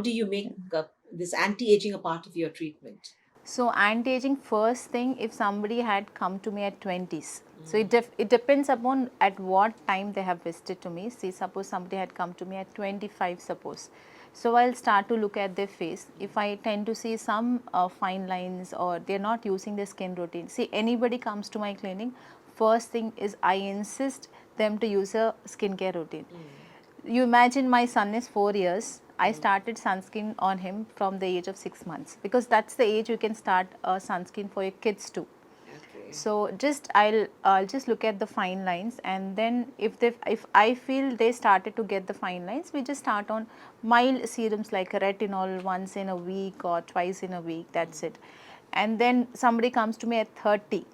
do you make this anti-aging a part of your treatment? So anti-aging, first thing, if somebody had come to me at 20s, so it depends upon at what time they have visited to me. See, suppose somebody had come to me at 25, suppose. So I'll start to look at their face. If I tend to see some fine lines, or they're not using their skin routine. See, anybody comes to my clinic, first thing is I insist them to use a skincare routine. You imagine, my son is 4 years. I started sunscreen on him from the age of 6 months, because that's the age you can start sunscreen for your kids too. Okay. So just I'll just look at the fine lines, and then if I feel they started to get the fine lines, we just start on mild serums like a retinol once in a week or twice in a week. That's it. And then somebody comes to me at 30,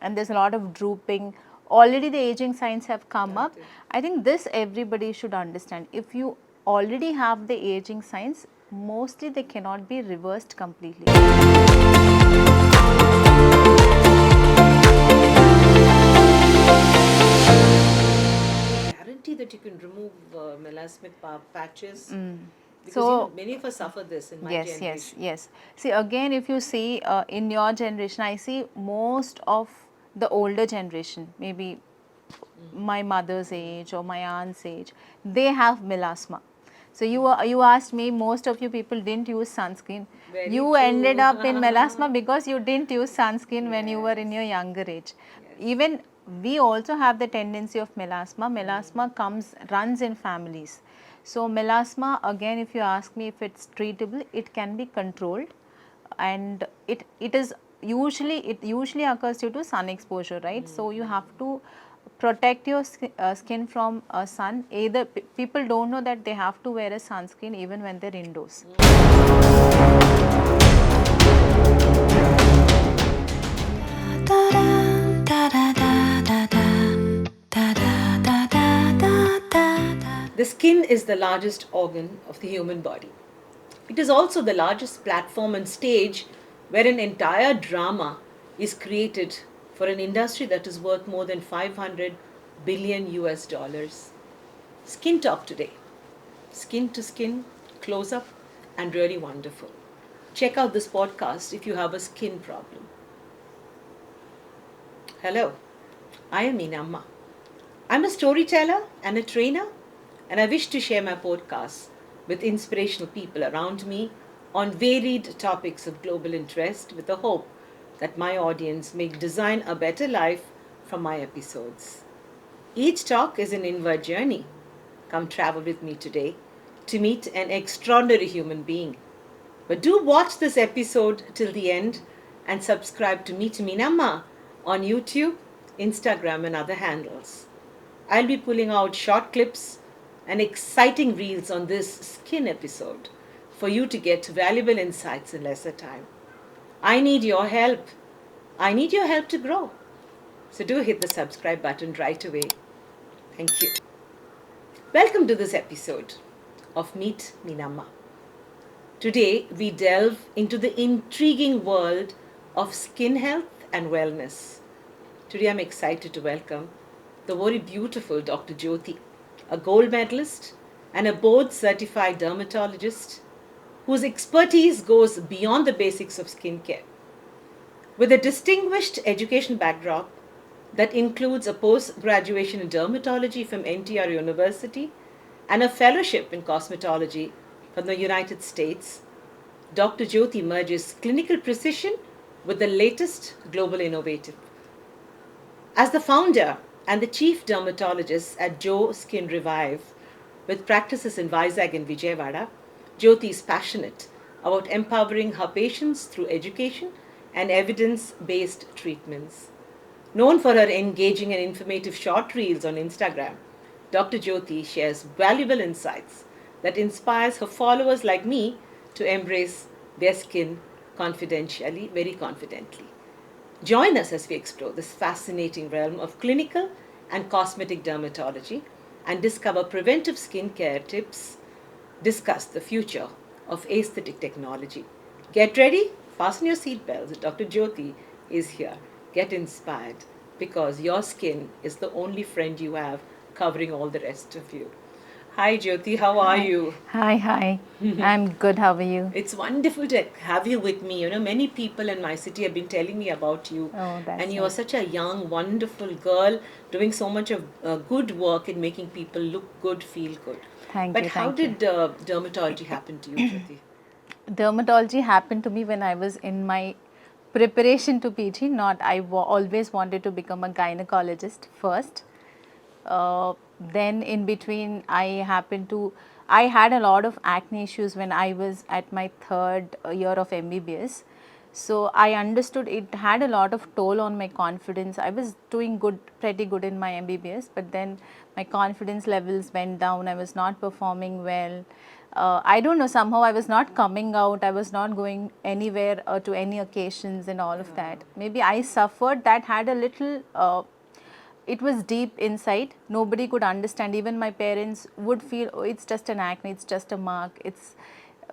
and there's a lot of drooping. Already the aging signs have come up. I think this everybody should understand. If you already have the aging signs, mostly they cannot be reversed completely. Guarantee that you can remove melasmic patches? Because So many of us suffer this in my yes, generation. yes. See, again, if you see in your generation, I see most of the older generation, maybe my mother's age or my aunt's age, they have melasma. So you asked me, most of you people didn't use sunscreen. Very You ended true. up in melasma because you didn't use sunscreen when you were in Yes. your younger age. Yes. Even we also have the tendency of melasma. Melasma runs in families. So melasma, again, if you ask me if it's treatable, it can be controlled, and it usually occurs due to sun exposure, right? So you have to protect your skin from sun. Either people don't know that they have to wear a sunscreen even when they're indoors. The skin is the largest organ of the human body. It is also the largest platform and stage where an entire drama is created for an industry that is worth more than 500 billion US dollars. Skin talk today. Skin to skin, close up, and really wonderful. Check out this podcast if you have a skin problem. Hello, I am Meenamma. I'm a storyteller and a trainer, and I wish to share my podcasts with inspirational people around me on varied topics of global interest with the hope that my audience may design a better life from my episodes. Each talk is an inward journey. Come travel with me today to meet an extraordinary human being. But do watch this episode till the end and subscribe to Meet Meenamma on YouTube, Instagram, and other handles. I'll be pulling out short clips and exciting reels on this skin episode for you to get valuable insights in lesser time. I need your help. I need your help to grow. So do hit the subscribe button right away. Thank you. Welcome to this episode of Meet Meenamma. Today we delve into the intriguing world of skin health and wellness. Today I'm excited to welcome the very beautiful Dr. Jyothi, a gold medalist and a board certified dermatologist whose expertise goes beyond the basics of skincare. With a distinguished education backdrop that includes a post graduation in dermatology from NTR University and a fellowship in cosmetology from the United States, Dr. Jyothi merges clinical precision with the latest global innovative. As the founder and the chief dermatologist at Joe Skin Revive, with practices in Vizag and Vijayawada, Jyothi is passionate about empowering her patients through education and evidence-based treatments. Known for her engaging and informative short reels on Instagram, Dr. Jyothi shares valuable insights that inspires her followers like me to embrace their skin confidentially, very confidently. Join us as we explore this fascinating realm of clinical and cosmetic dermatology and discover preventive skincare tips, discuss the future of aesthetic technology. Get ready, fasten your seatbelts. Dr. Jyothi is here. Get inspired because your skin is the only friend you have covering all the rest of you. Hi Jyothi, how are Hi. you? Hi. I'm good. How are you? It's wonderful to have you with me. Many people in my city have been telling me about you, Oh, and that's you are nice. such a young, wonderful girl doing so much of good work in making people look good, feel good. Thank But you. how Thank you. did dermatology happen to you, Jyothi? Dermatology happened to me when I was in my preparation to PG. Not, always wanted to become a gynecologist first. Then in between, I had a lot of acne issues when I was at my third year of MBBS. So I understood it had a lot of toll on my confidence. I was doing good, pretty good in my MBBS, but then my confidence levels went down. I was not performing well. I don't know, somehow I was not coming out. I was not going anywhere to any occasions and all of that. Maybe I suffered that, had a little it was deep inside. Nobody could understand. Even my parents would feel, oh, it's just an acne, it's just a mark. It's,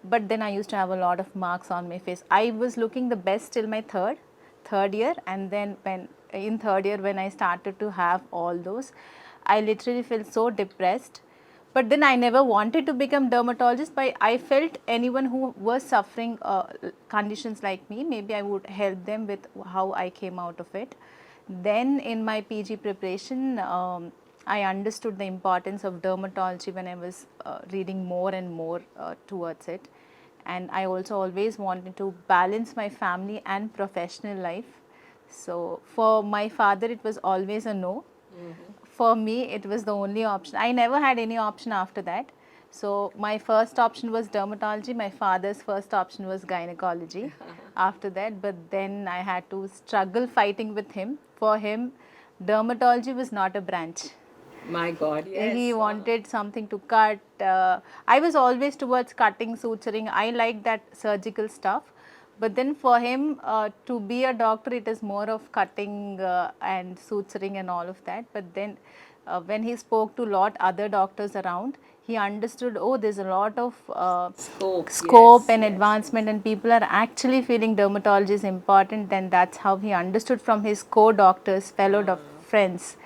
but then I used to have a lot of marks on my face. I was looking the best till my third year, and then when in third year when I started to have all those, I literally felt so depressed. But then I never wanted to become dermatologist, but I felt anyone who was suffering conditions like me, maybe I would help them with how I came out of it. Then in my PG preparation, I understood the importance of dermatology when I was reading more and more towards it. And I also always wanted to balance my family and professional life. So for my father, it was always a no. For me, it was the only option. I never had any option after that. So my first option was dermatology. My father's first option was gynecology after that. But then I had to struggle fighting with him. For him, dermatology was not a branch. My God, He yes. wanted something to cut. I was always towards cutting, suturing. I like that surgical stuff. But then for him to be a doctor, it is more of cutting and suturing and all of that. But then when he spoke to lot other doctors around, he understood, oh, there's a lot of Scope, scope yes, and yes, yes. advancement, and people are actually feeling dermatology is important. Then that's how he understood from his co-doctors, friends.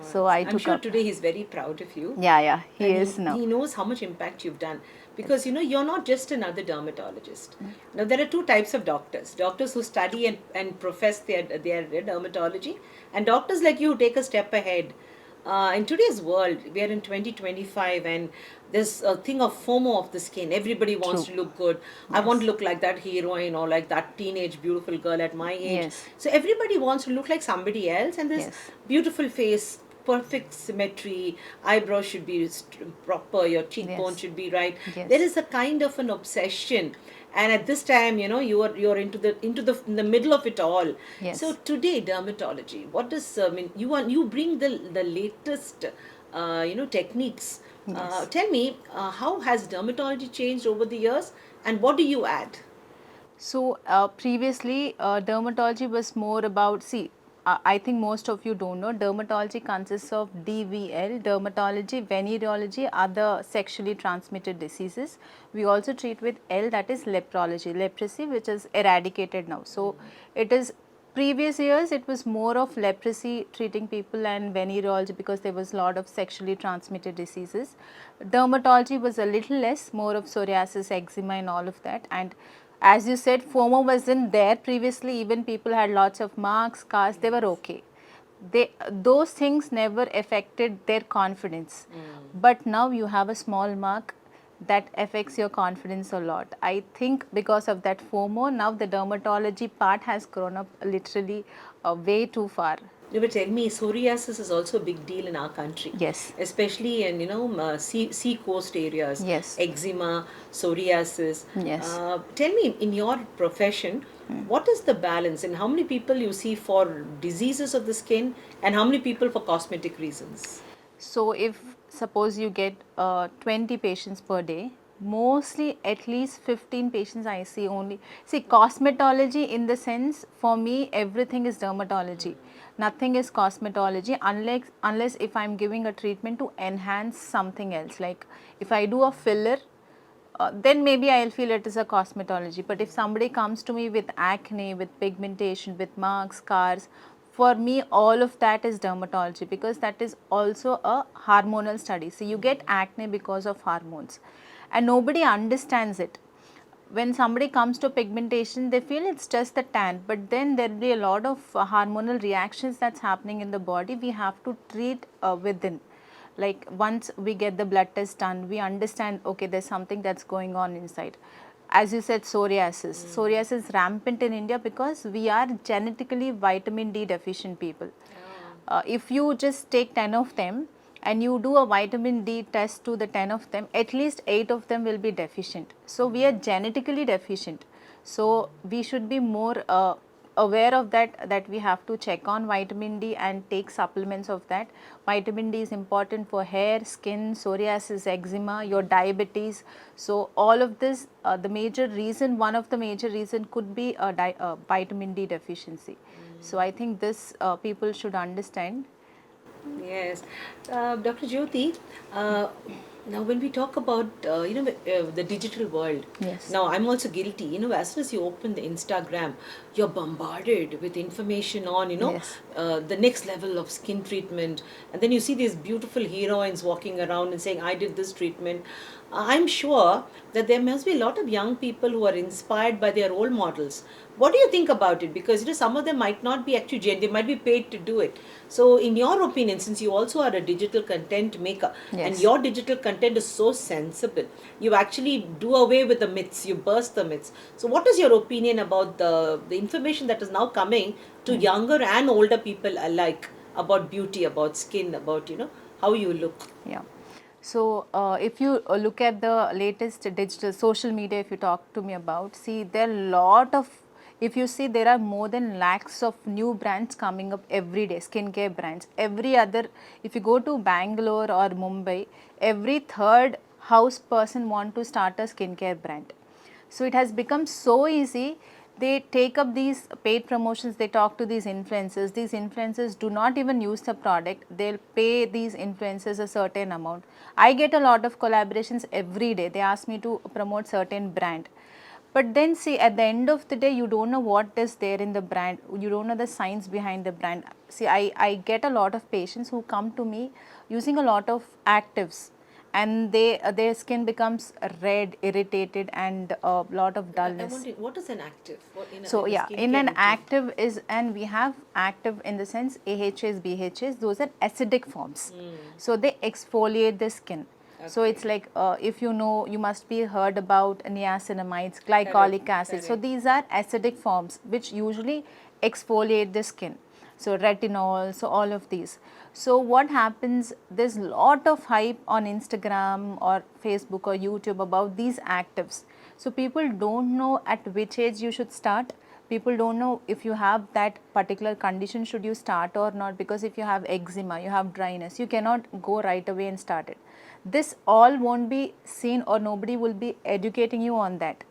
So I I'm took sure up. today he's very proud of you, Yeah, he and is now. he knows how much impact you've done, because Yes. you're not just another dermatologist. Now there are two types of doctors who study and profess their dermatology, and doctors like you who take a step ahead. In today's world, we are in 2025, and there's a thing of FOMO of the skin. Everybody wants True. to look good. I want to Yes. look like that heroine or like that teenage beautiful girl at my age. Yes. So everybody wants to look like somebody else, and this Yes. beautiful face, perfect symmetry, eyebrows should be proper, your cheekbone Yes. should be right. There Yes. is a kind of an obsession, and at this time, you're into the in the middle of it all. So Yes. today, dermatology, what does mean? You bring the latest techniques. Yes. Tell me, how has dermatology changed over the years, and what do you add? So previously, dermatology was more about, see, I think most of you don't know, dermatology consists of DVL, dermatology, venereology, other sexually transmitted diseases. We also treat with L, that is leprosy, which is eradicated now. So it is, previous years it was more of leprosy treating people and venereology because there was a lot of sexually transmitted diseases. Dermatology was a little less, more of psoriasis, eczema and all of that. And as you said, FOMO wasn't there previously. Even people had lots of marks, scars, they were okay. Those things never affected their confidence. But now you have a small mark that affects your confidence a lot. I think because of that FOMO, now the dermatology part has grown up literally way too far. You would tell me psoriasis is also a big deal in our country, Yes, especially in sea coast areas. yes, Eczema, psoriasis. yes. Tell me, in your profession, what is the balance, and how many people you see for diseases of the skin, and how many people for cosmetic reasons? So if suppose you get 20 patients per day, mostly at least 15 patients I see only. See, cosmetology in the sense, for me everything is dermatology. Nothing is cosmetology unless if I am giving a treatment to enhance something else. Like if I do a filler, then maybe I'll feel it is a cosmetology. But if somebody comes to me with acne, with pigmentation, with marks, scars, for me, all of that is dermatology, because that is also a hormonal study. So you get acne because of hormones, and nobody understands it. When somebody comes to pigmentation, they feel it's just the tan, but then there'll be a lot of hormonal reactions that's happening in the body. We have to treat within. Like once we get the blood test done, we understand, okay, there's something that's going on inside. As you said, psoriasis. Psoriasis is rampant in India because we are genetically vitamin D deficient people. If you just take 10 of them and you do a vitamin D test to the 10 of them, at least 8 of them will be deficient. So we are genetically deficient. So we should be more aware of that, that we have to check on vitamin D and take supplements of that. Vitamin D is important for hair, skin, psoriasis, eczema, your diabetes. So all of this, the major reason, one of the major reason could be a vitamin D deficiency. So I think this people should understand. Yes, Dr. Jyothi. Now, when we talk about the digital world, Yes. now I'm also guilty. As soon as you open the Instagram, you're bombarded with information on Yes. the next level of skin treatment, and then you see these beautiful heroines walking around and saying, "I did this treatment." I'm sure that there must be a lot of young people who are inspired by their role models. What do you think about it? Because some of them might not be actually they might be paid to do it. So, in your opinion, since you also are a digital content maker, and Yes. your digital content is so sensible, you actually do away with the myths, you burst the myths. So, what is your opinion about the information that is now coming to younger and older people alike about beauty, about skin, about how you look? Yeah. So if you look at the latest digital social media, if you talk to me about, see, there are a lot of, if you see, there are more than lakhs of new brands coming up every day, skincare brands. Every other, if you go to Bangalore or Mumbai, every third house person want to start a skincare brand. So it has become so easy. They take up these paid promotions, they talk to these influencers. These influencers do not even use the product, they'll pay these influencers a certain amount. I get a lot of collaborations every day. They ask me to promote certain brand. But then see, at the end of the day, you don't know what is there in the brand. You don't know the science behind the brand. See, I get a lot of patients who come to me using a lot of actives, and their skin becomes red, irritated, and a lot of I'm dullness. wondering, what is an active So in a yeah, in skincare an routine? active is, and we have active in the sense AHAs, BHAs, those are acidic forms. So they exfoliate the skin. So it's Okay. like if you know, you must be heard about niacinamides, glycolic Correct, acid. So correct. these are acidic forms which usually exfoliate the skin. So retinol, so all of these. So what happens, there's lot of hype on Instagram or Facebook or YouTube about these actives. So people don't know at which age you should start. People don't know if you have that particular condition should you start or not, because if you have eczema, you have dryness, you cannot go right away and start it. This all won't be seen, or nobody will be educating you on that.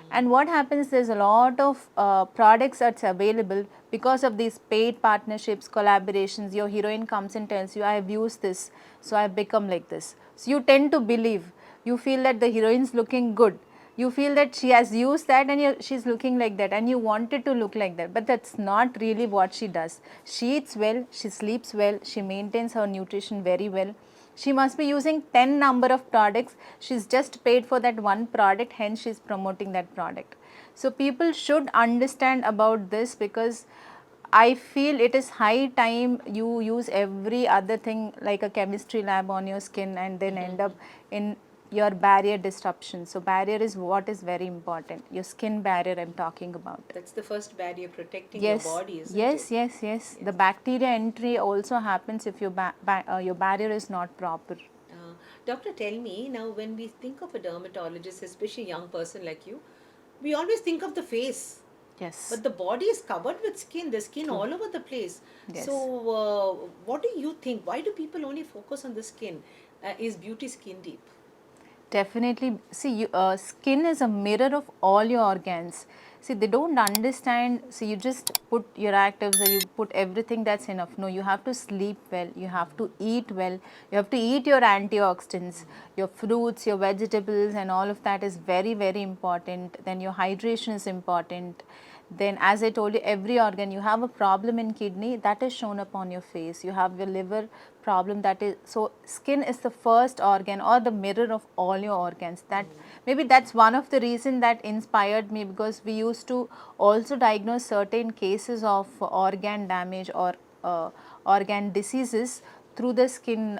And what happens, there's a lot of products that's available because of these paid partnerships, collaborations. Your heroine comes and tells you, I have used this, so I have become like this. So you tend to believe, you feel that the heroine's looking good, you feel that she has used that and she's looking like that, and you wanted to look like that, but that's not really what she does. She eats well, she sleeps well, she maintains her nutrition very well. She must be using 10 number of products. She's just paid for that one product, hence she's promoting that product. So people should understand about this, because I feel it is high time you use every other thing like a chemistry lab on your skin and then end up in your barrier disruption. So barrier is what is very important. Your skin barrier I'm talking about. That's the first barrier protecting your Yes, body, isn't it? yes. The bacteria entry also happens if your barrier is not proper. Uh, Doctor, tell me now, when we think of a dermatologist, especially a young person like you, we always think of the face. Yes, But the body is covered with skin, there's skin true. all over the place. So, Yes. what do you think? Why do people only focus on the skin? Is beauty skin deep? Definitely. See, skin is a mirror of all your organs. See, they don't understand. See, you just put your actives or you put everything, that's enough. No, you have to sleep well. You have to eat well. You have to eat your antioxidants, your fruits, your vegetables, and all of that is very, very important. Then your hydration is important. Then as I told you, every organ, you have a problem in kidney, that is shown up on your face. You have your liver problem, that is, so skin is the first organ or the mirror of all your organs. That maybe that's one of the reason that inspired me, because we used to also diagnose certain cases of organ damage or organ diseases through the skin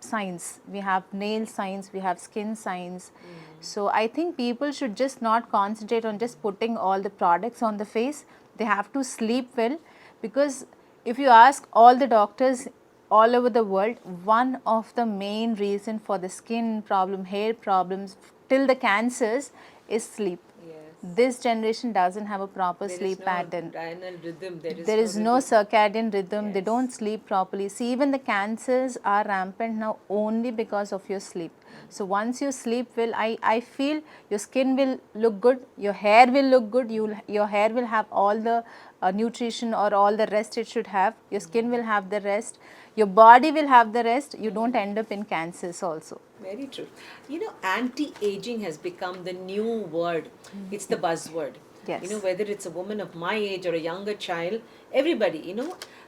signs. We have nail signs, we have skin signs. So I think people should just not concentrate on just putting all the products on the face. They have to sleep well, because if you ask all the doctors all over the world, one of the main reason for the skin problem, hair problems, till the cancers is sleep. Yes. This generation doesn't have a proper There is sleep no pattern. diurnal rhythm. There is no circadian rhythm. They Yes. don't sleep properly. See, even the cancers are rampant now only because of your sleep. So once you sleep well, I feel your skin will look good, your hair will look good, your hair will have all the nutrition or all the rest it should have, your skin will have the rest, your body will have the rest, you don't end up in cancers also. Very true. You know, anti-aging has become the new word. It's the buzzword. You know, Yes. whether it's a woman of my age or a younger child, everybody,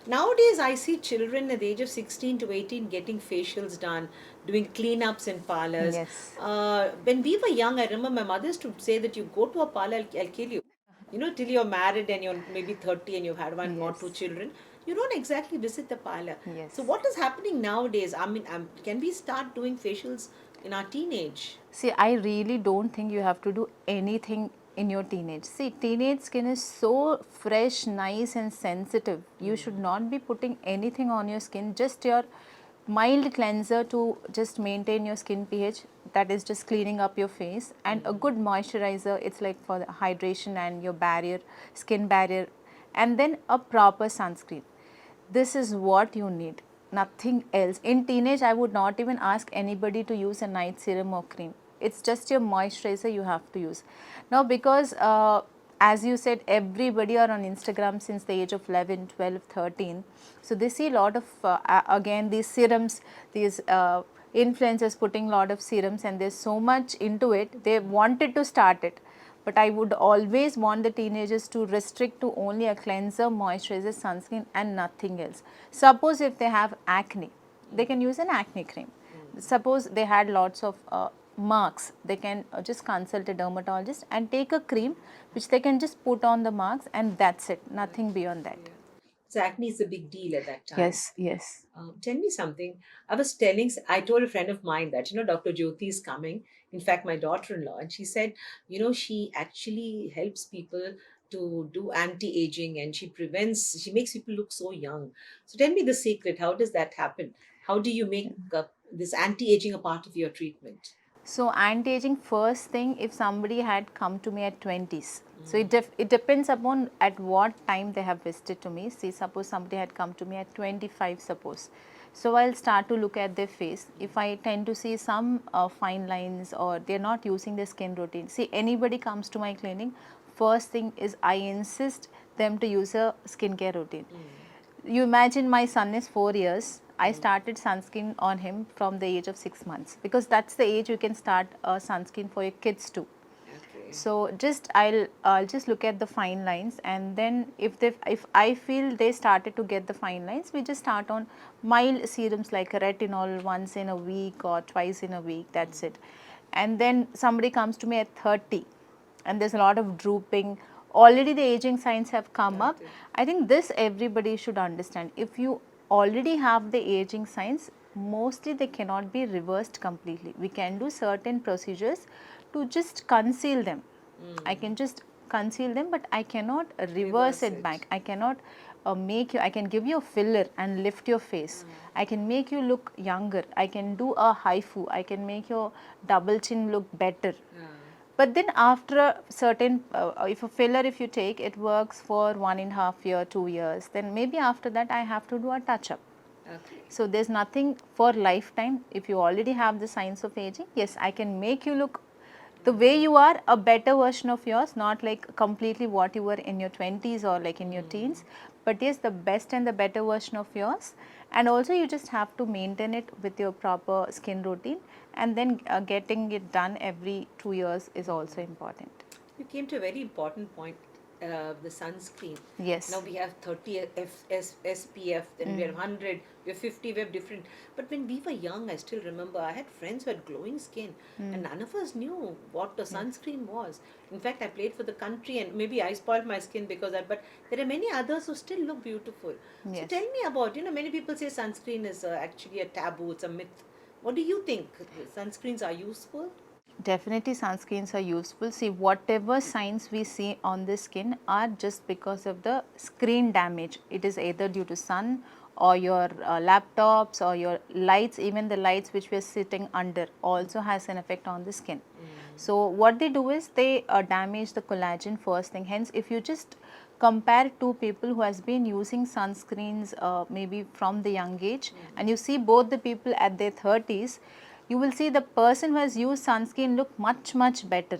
nowadays I see children at the age of 16 to 18 getting facials done, doing cleanups in parlors. Yes. When we were young, I remember my mother used to say that you go to a parlor, I'll kill you. Till you're married and you're maybe 30 and you've had one or two Yes. children, you don't exactly visit the parlor. So, Yes. what is happening nowadays? I mean, can we start doing facials in our teenage? See, I really don't think you have to do anything in your teenage. See, teenage skin is so fresh, nice, and sensitive. You should not be putting anything on your skin, just your mild cleanser to just maintain your skin pH, that is just cleaning up your face, and a good moisturizer. It's like for the hydration and your barrier, skin barrier, and then a proper sunscreen. This is what you need, nothing else. In teenage, I would not even ask anybody to use a night serum or cream. It's just your moisturizer you have to use. Now, because as you said, everybody are on Instagram since the age of 11, 12, 13. So they see a lot of, again, these serums, these influencers putting a lot of serums, and there's so much into it. They wanted to start it. But I would always want the teenagers to restrict to only a cleanser, moisturizer, sunscreen, and nothing else. Suppose if they have acne, they can use an acne cream. Suppose they had lots of marks, they can just consult a dermatologist and take a cream which they can just put on the marks, and that's it, nothing beyond that. Yeah. So acne is a big deal at that time. Yes, yes. Tell me something. I told a friend of mine that, Dr. Jyothi is coming. In fact, my daughter in law, and she said, she actually helps people to do anti aging and she makes people look so young. So tell me the secret. How does that happen? How do you make this anti aging a part of your treatment? So anti-aging, first thing, if somebody had come to me at 20s, so it depends upon at what time they have visited to me. See, suppose somebody had come to me at 25, suppose. So I'll start to look at their face. If I tend to see some fine lines, or they're not using their skin routine. See, anybody comes to my clinic, first thing is I insist them to use a skincare routine. You imagine, my son is 4 years. I started sunscreen on him from the age of 6 months, because that's the age you can start a sunscreen for your kids too. Okay. So just I'll just look at the fine lines, and then if I feel they started to get the fine lines, we just start on mild serums like a retinol once in a week or twice in a week. That's it. And then somebody comes to me at 30, and there's a lot of drooping. Already the aging signs have come up. Got it. I think this everybody should understand. If you already have the aging signs, mostly they cannot be reversed completely. We can do certain procedures to just conceal them. I can just conceal them, but I cannot reverse it back. I cannot I can give you a filler and lift your face. I can make you look younger. I can do a haifu. I can make your double chin look better. But then after a certain, if a filler, if you take, it works for 1.5 year, 2 years, then maybe after that I have to do a touch up. Okay. So there's nothing for lifetime. If you already have the signs of aging, yes, I can make you look the way you are, a better version of yours, not like completely what you were in your 20s or like in your teens, but yes, the best and the better version of yours. And also you just have to maintain it with your proper skin routine, and then getting it done every 2 years is also important. You came to a very important point. the sunscreen. Yes. Now we have 30 SPF, then we have 100, we have 50, we have different. But when we were young, I still remember I had friends who had glowing skin, and none of us knew what the sunscreen was. In fact, I played for the country, and maybe I spoiled my skin because I. But there are many others who still look beautiful. So Yes. tell me about, many people say sunscreen is actually a taboo, it's a myth. What do you think? Sunscreens are useful? Definitely sunscreens are useful. See, whatever signs we see on the skin are just because of the screen damage. It is either due to sun or your laptops or your lights, even the lights which we are sitting under also has an effect on the skin. So what they do is they damage the collagen first thing. Hence, if you just compare two people who has been using sunscreens maybe from the young age, and you see both the people at their 30s, you will see the person who has used sunscreen look much better.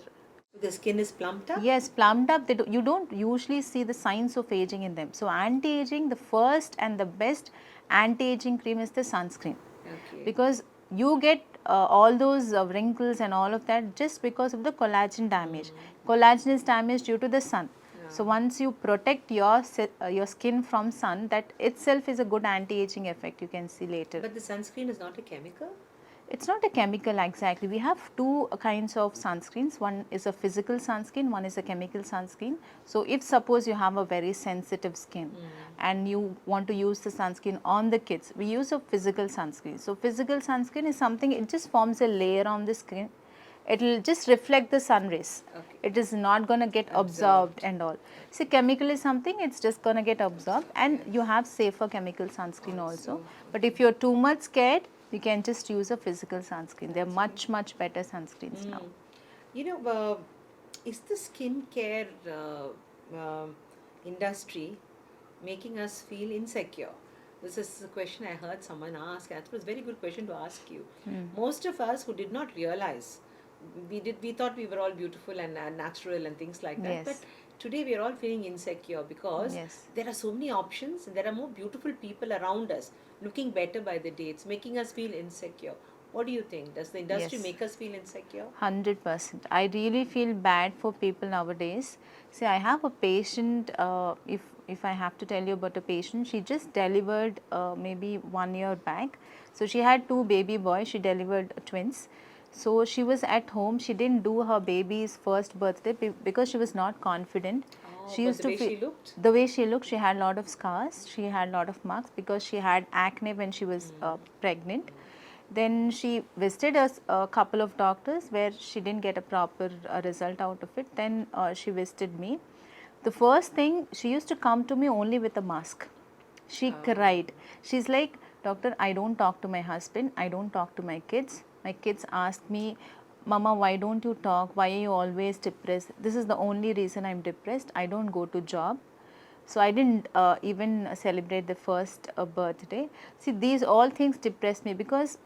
The skin is plumped up? Yes, plumped up. You don't usually see the signs of aging in them. So anti-aging, the first and the best anti-aging cream is the sunscreen. Okay. Because you get all those wrinkles and all of that just because of the collagen damage. Collagen is damaged due to the sun. So once you protect your skin from sun, that itself is a good anti-aging effect you can see later. But the sunscreen is not a chemical? It's not a chemical exactly. We have two kinds of sunscreens. One is a physical sunscreen, one is a chemical sunscreen. So if suppose you have a very sensitive skin and you want to use the sunscreen on the kids, we use a physical sunscreen. So physical sunscreen is something, it just forms a layer on the skin. It will just reflect the sun rays. Okay. It is not going to get absorbed and all. See, chemical is something, it's just going to get absorbed, and you have safer chemical sunscreen also. But if you're too much scared, you can just use a physical sunscreen. They're much better sunscreens now. Is the skincare industry making us feel insecure? This is a question I heard someone ask. And it was a very good question to ask you. Most of us who did not realize, we thought we were all beautiful and natural and things like that. Yes. But today we are all feeling insecure because Yes. there are so many options and there are more beautiful people around us looking better by the day. It's making us feel insecure. What do you think? Does the industry Yes. make us feel insecure? 100%. I really feel bad for people nowadays. See, I have a patient, if I have to tell you about a patient, she just delivered maybe 1 year back. So she had two baby boys, she delivered twins. So she was at home, she didn't do her baby's first birthday because she was not confident. Oh, but the way she looked? The way she looked, she had a lot of scars, she had a lot of marks because she had acne when she was pregnant. Then she visited a couple of doctors where she didn't get a proper result out of it. Then she visited me. The first thing, she used to come to me only with a mask. She cried. She's like, "Doctor, I don't talk to my husband. I don't talk to my kids. My kids ask me, Mama, why don't you talk? Why are you always depressed? This is the only reason I'm depressed. I don't go to job. So I didn't even celebrate the first birthday." See, these all things depress me because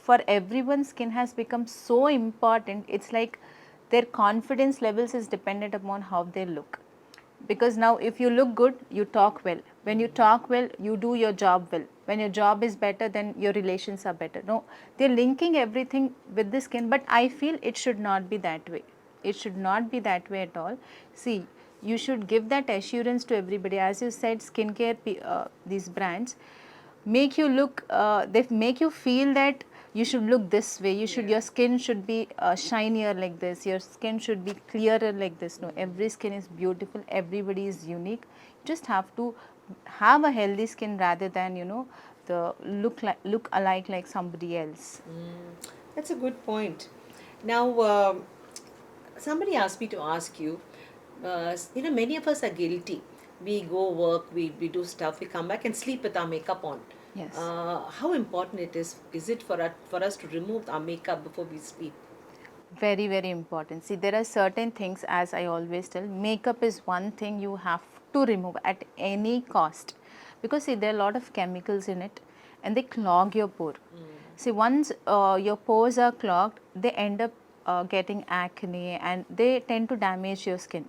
for everyone, skin has become so important. It's like their confidence levels is dependent upon how they look. Because now if you look good, you talk well. When you talk well, you do your job well. When your job is better, then your relations are better. No, they're linking everything with the skin, but I feel it should not be that way. It should not be that way at all. See, you should give that assurance to everybody. As you said, skincare, these brands make you look, they make you feel that you should look this way, you should, your skin should be shinier like this, your skin should be clearer like this. No, every skin is beautiful, everybody is unique. You just have to have a healthy skin rather than the look alike like somebody else. That's a good point. Now, somebody asked me to ask you, many of us are guilty. We go work, we do stuff, we come back and sleep with our makeup on. Yes. How important is it for us to remove our makeup before we sleep? Very important. See, there are certain things, as I always tell, makeup is one thing you have to remove at any cost, because see, there are a lot of chemicals in it and they clog your pore. See, once your pores are clogged, they end up getting acne and they tend to damage your skin.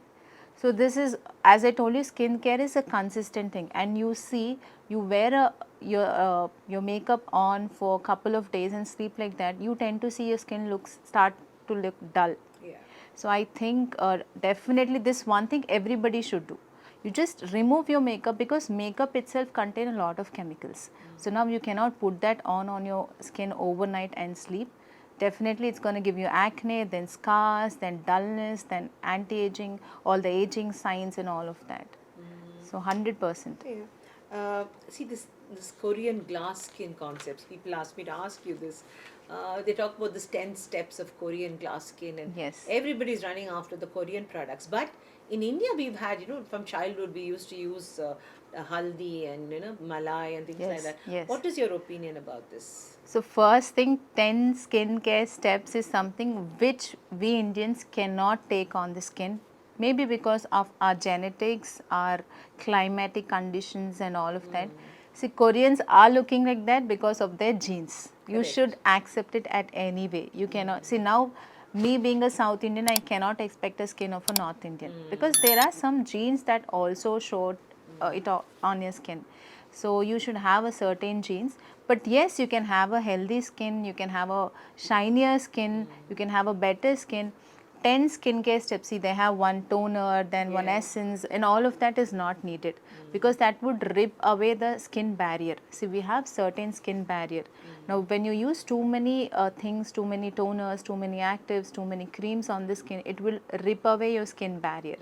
So this is, as I told you, skincare is a consistent thing, and you see, you wear your makeup on for a couple of days and sleep like that, you tend to see your skin start to look dull. Yeah. So I think definitely this one thing everybody should do. You just remove your makeup, because makeup itself contains a lot of chemicals. So now you cannot put that on your skin overnight and sleep. Definitely it's going to give you acne, then scars, then dullness, then anti-aging, all the aging signs and all of that. So 100%. Yeah. See this Korean glass skin concepts. People ask me to ask you this. They talk about this 10 steps of Korean glass skin, and Yes. everybody's running after the Korean products. But in India, we've had, from childhood, we used to use haldi and malai and things like Yes, that. yes. What is your opinion about this? So first thing, 10 skincare steps is something which we Indians cannot take on the skin. Maybe because of our genetics, our climatic conditions and all of that. See, Koreans are looking like that because of their genes. You Correct. should accept it at any way. You cannot, see now, me being a South Indian, I cannot expect a skin of a North Indian. Because there are some genes that also show on your skin. So you should have a certain genes. But yes, you can have a healthy skin, you can have a shinier skin, you can have a better skin. 10 skincare steps, see they have one toner, then one essence, and all of that is not needed, because that would rip away the skin barrier. See, we have certain skin barrier. Now when you use too many things, too many toners, too many actives, too many creams on the skin, it will rip away your skin barrier.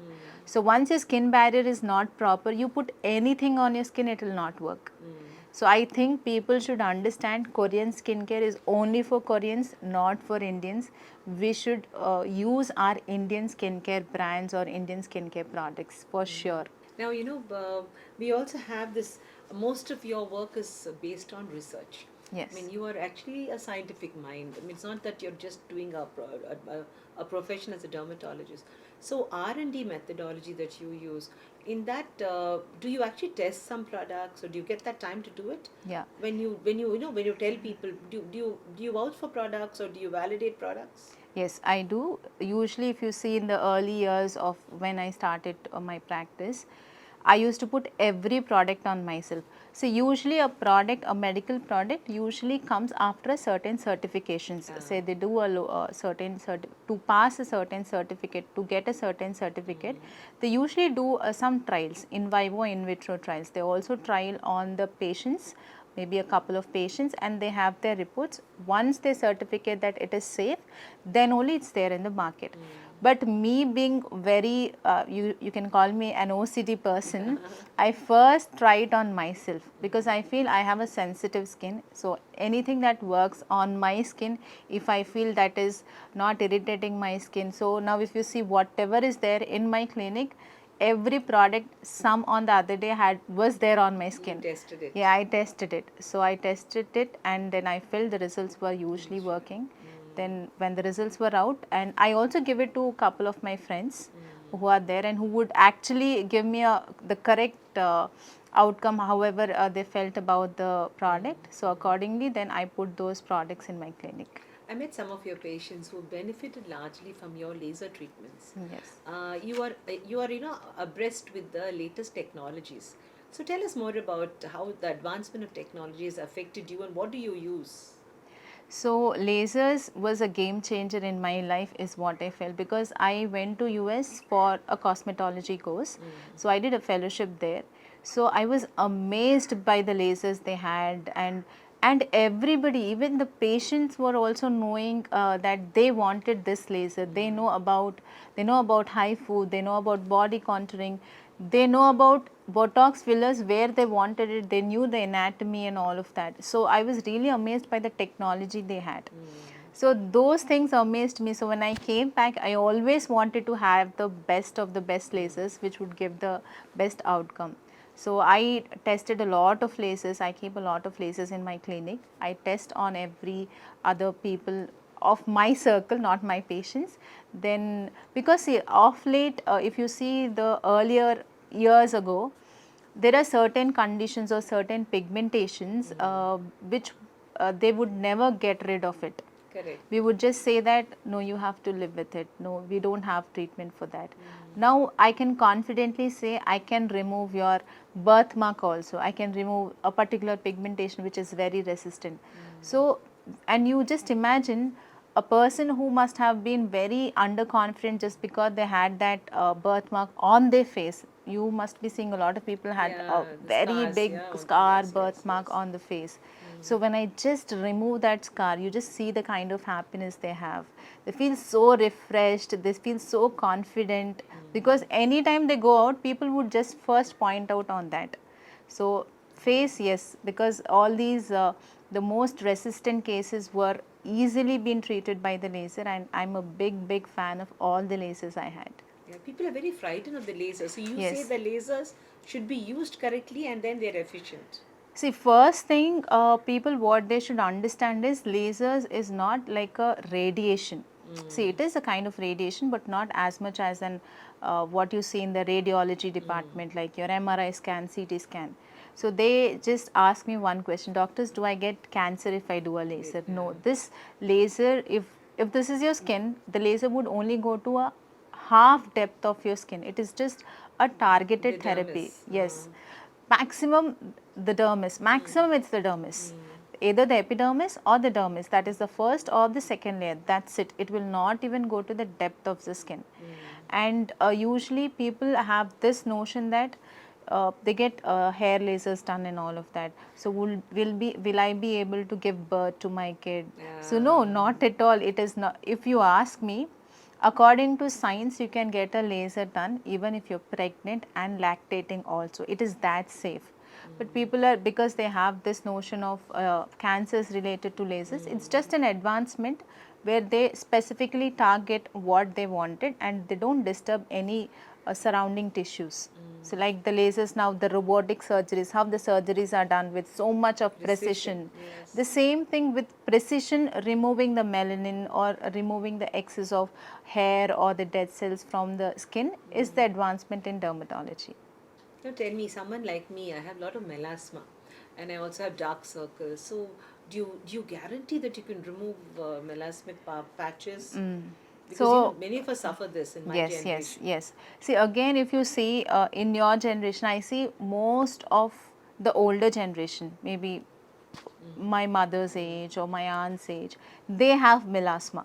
So once your skin barrier is not proper, you put anything on your skin, it will not work. So I think people should understand Korean skincare is only for Koreans, not for Indians. We should use our Indian skincare brands or Indian skincare products for sure. Now, we also have this, most of your work is based on research. Yes. I mean, you are actually a scientific mind. I mean, it's not that you're just doing a profession as a dermatologist. So, R&D methodology that you use, in that, do you actually test some products, or do you get that time to do it? Yeah. When you tell people, do you vouch for products, or do you validate products? Yes, I do. Usually, if you see in the early years of when I started my practice, I used to put every product on myself. So usually a product, a medical product usually comes after a certain certifications. Say they do a certain to pass a certain certificate, to get a certain certificate, they usually do some trials, in vivo, in vitro trials. They also trial on the patients, maybe a couple of patients, and they have their reports. Once they certificate that it is safe, then only it's there in the market. But me being very, you can call me an OCT person, I first try it on myself, because I feel I have a sensitive skin. So anything that works on my skin, if I feel that is not irritating my skin. So now if you see whatever is there in my clinic, every product, some on the other day was there on my skin. You tested it. Yeah, I tested it. So I tested it, and then I felt the results were usually working. Then when the results were out, and I also give it to a couple of my friends who are there and who would actually give me the correct outcome, however they felt about the product. So accordingly, then I put those products in my clinic. I met some of your patients who benefited largely from your laser treatments. Yes. You are abreast with the latest technologies. So tell us more about how the advancement of technology has affected you, and what do you use? So lasers was a game changer in my life, is what I felt, because I went to US for a cosmetology course. So I did a fellowship there. So I was amazed by the lasers they had, and everybody, even the patients, were also knowing that they wanted this laser. They know about HIFU, they know about body contouring, they know about Botox fillers where they wanted it, they knew the anatomy and all of that. So I was really amazed by the technology they had. So those things amazed me. So when I came back, I always wanted to have the best of the best lasers which would give the best outcome. So I tested a lot of lasers. I keep a lot of lasers in my clinic. I test on every other people of my circle, not my patients. Then, because see, of late, if you see the earlier years ago, there are certain conditions or certain pigmentations which they would never get rid of it. Correct. We would just say that no, you have to live with it, no, we don't have treatment for that. Now I can confidently say I can remove your birthmark also, I can remove a particular pigmentation which is very resistant. So, and you just imagine, a person who must have been very underconfident just because they had that birthmark on their face. You must be seeing a lot of people had a The very scars, big yeah, scar, yes, yes, birthmark yes. on the face. So when I just remove that scar, you just see the kind of happiness they have. They feel so refreshed, they feel so confident, because anytime they go out, people would just first point out on that. So face, yes, because all these the most resistant cases were easily being treated by the laser, and I'm a big fan of all the lasers I had. Yeah, people are very frightened of the lasers. So you say Yes. the lasers should be used correctly and then they're efficient. See, first thing, people what they should understand is lasers is not like a radiation. See, it is a kind of radiation, but not as much as an what you see in the radiology department, like your MRI scan, CT scan. So they just ask me one question, doctors, do I get cancer if I do a laser? No, this laser, if this is your skin, the laser would only go to a half depth of your skin. It is just a targeted The therapy. dermis. Yes, maximum the dermis, maximum it's the dermis, either the epidermis or the dermis, that is the first or the second layer, that's it. It will not even go to the depth of the skin. And usually people have this notion that they get hair lasers done and all of that, so will I be able to give birth to my kid? So no, not at all. It is not. If you ask me, according to science, you can get a laser done even if you're pregnant and lactating also. It is that safe. But people are, because they have this notion of cancers related to lasers, it's just an advancement where they specifically target what they wanted and they don't disturb any surrounding tissues. So like the lasers now, the robotic surgeries, how the surgeries are done with so much of precision. Yes. The same thing with precision, removing the melanin or removing the excess of hair or the dead cells from the skin is the advancement in dermatology. Now tell me, someone like me, I have a lot of melasma and I also have dark circles. So do you guarantee that you can remove melasmic patches? Because So many of us suffer this in my yes, yes, generation. yes. See, again, if you see in your generation, I see most of the older generation, maybe my mother's age or my aunt's age, they have melasma.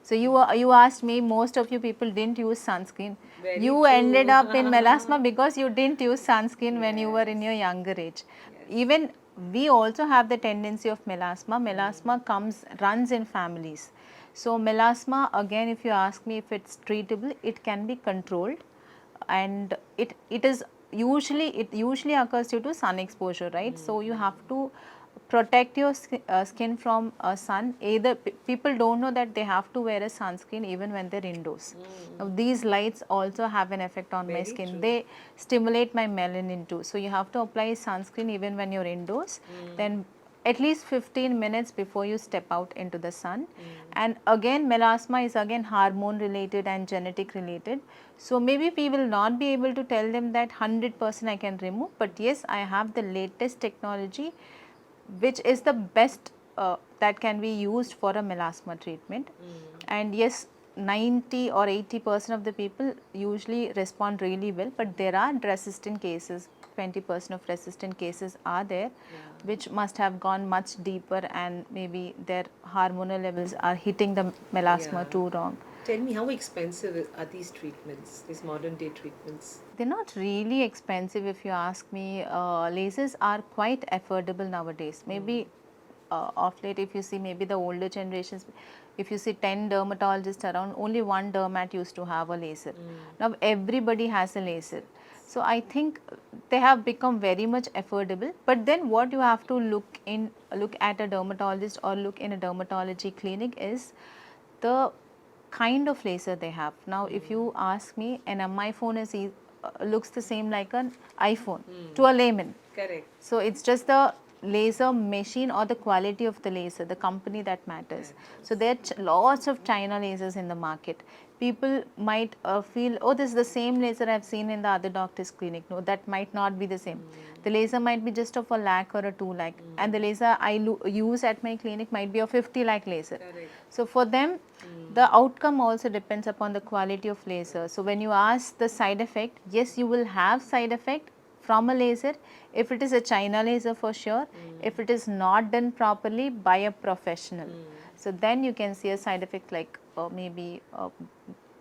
So you asked me, most of you people didn't use sunscreen. Very You ended true. up in melasma because you didn't use sunscreen when you were in Yes. your younger age. Yes. Even we also have the tendency of melasma. Melasma runs in families. So melasma, again, if you ask me if it's treatable, it can be controlled, and it usually occurs due to sun exposure, right? So you have to protect your skin from sun. Either people don't know that they have to wear a sunscreen even when they're indoors. Now these lights also have an effect on my Very skin. true. They stimulate my melanin too. So you have to apply sunscreen even when you're indoors. Then at least 15 minutes before you step out into the sun. And again, melasma is again hormone related and genetic related. So maybe we will not be able to tell them that 100% I can remove, but yes, I have the latest technology which is the best that can be used for a melasma treatment. And yes, 90 or 80% of the people usually respond really well, but there are resistant cases. 20% of resistant cases are there, which must have gone much deeper, and maybe their hormonal levels are hitting the melasma too wrong. Tell me, how expensive are these treatments, these modern day treatments? They're not really expensive if you ask me. Lasers are quite affordable nowadays. Maybe of late, if you see maybe the older generations, if you see 10 dermatologists around, only one dermat used to have a laser. Now everybody has a laser. So I think they have become very much affordable. But then what you have to look at a dermatologist or look in a dermatology clinic is the kind of laser they have. Now, if you ask me, an MI phone looks the same like an iPhone to a layman. Correct. So it's just the laser machine or the quality of the laser, the company that matters. So there are lots of China lasers in the market. People might feel, oh, this is the same laser I've seen in the other doctor's clinic. No, that might not be the same. The laser might be just of a lakh or a 2 lakh, and the laser I use at my clinic might be a 50 lakh laser. Correct. So for them, the outcome also depends upon the quality of laser. So when you ask the side effect, yes, you will have side effect from a laser if it is a China laser for sure, if it is not done properly by a professional. So then you can see a side effect like maybe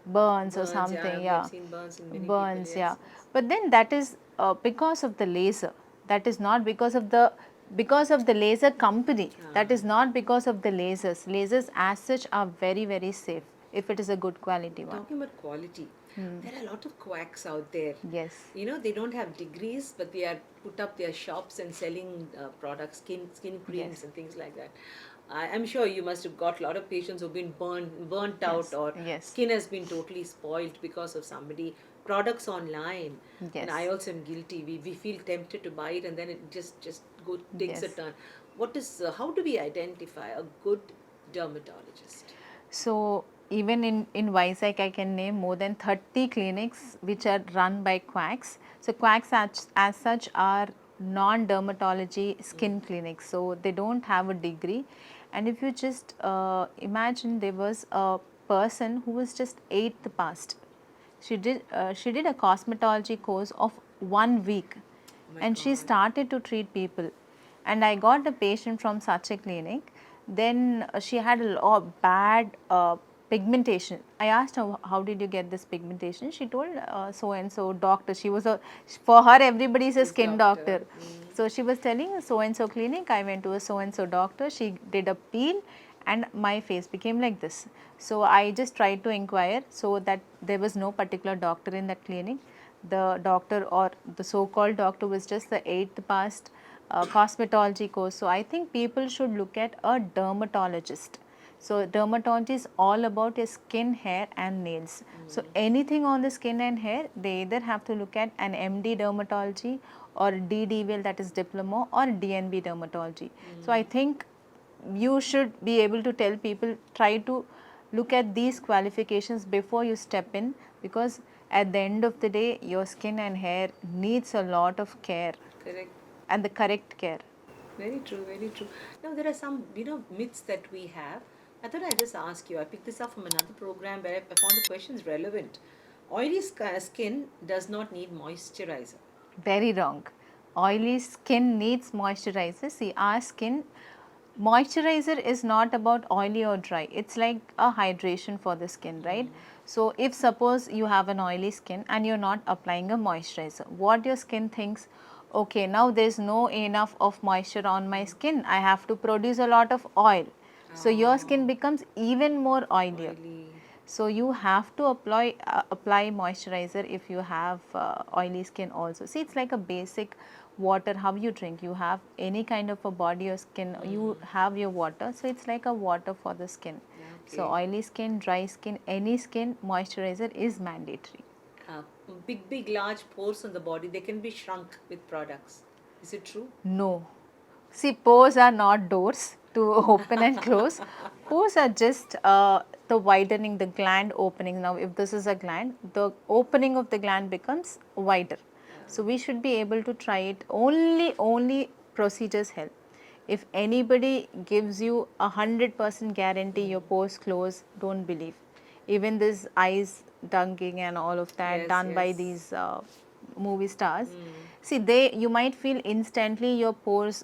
burns or Burns, yeah, something, I've yeah, seen burns in many people, burns, yeah. yes, yes. But then that is because of the laser. That is not because of the laser company. That is not because of the lasers. Lasers as such are very, very safe if it is a good quality one. Talking about quality, there are a lot of quacks out there. Yes. You know, they don't have degrees, but they are put up their shops and selling products, skin creams Yes. and things like that. I'm sure you must have got a lot of patients who've been burnt out, Yes. or Yes. skin has been totally spoiled because of somebody. Products online, and I Yes. also am guilty. We feel tempted to buy it, and then it just takes a Yes. turn. What is how do we identify a good dermatologist? So even in Vizag, I can name more than 30 clinics which are run by quacks. So quacks as such are non-dermatology skin clinics. So they don't have a degree. And if you just imagine, there was a person who was just 8th passed. She did a cosmetology course of 1 week, Oh my and she God. started to treat people. And I got a patient from such a clinic. Then she had a lot bad pigmentation. I asked her, how did you get this pigmentation? She told so and so doctor. She was a, for her everybody is a She's skin doctor. doctor. So she was telling so and so clinic, I went to a so and so doctor. She did a peel and my face became like this. So I just tried to inquire, so that there was no particular doctor in that clinic. The doctor or the so called doctor was just the 8th passed cosmetology course. So I think people should look at a dermatologist. So dermatology is all about your skin, hair and nails. So anything on the skin and hair, they either have to look at an MD dermatology or DDVL, that is diploma, or DNB dermatology. So I think you should be able to tell people, try to look at these qualifications before you step in, because at the end of the day your skin and hair needs a lot of care Correct. and the correct care. Very true, very true. Now, there are some, myths that we have. I thought I'd just ask you. I picked this up from another program where I found the questions relevant. Oily skin does not need moisturizer. Very wrong. Oily skin needs moisturizer. See, our skin, moisturizer is not about oily or dry. It's like a hydration for the skin, right? So if suppose you have an oily skin and you're not applying a moisturizer, what your skin thinks, okay, now there's no enough of moisture on my skin, I have to produce a lot of oil. So your skin Oh, becomes even more oilier. oily. So you have to apply moisturizer if you have oily skin also. See, it's like a basic water, how you drink. You have any kind of a body or skin, you have your water. So it's like a water for the skin. Yeah, So okay. oily skin, dry skin, any skin, moisturizer is mandatory. Uh, big, large pores on the body, they can be shrunk with products. Is it true? No. See, pores are not doors to open and close. Pores are just the widening, the gland opening. Now, if this is a gland, the opening of the gland becomes wider. So, we should be able to try it. Only procedures help. If anybody gives you 100% guarantee your pores close, don't believe. Even this eyes dunking and all of that Yes, done by yes. these movie stars, see, they, you might feel instantly your pores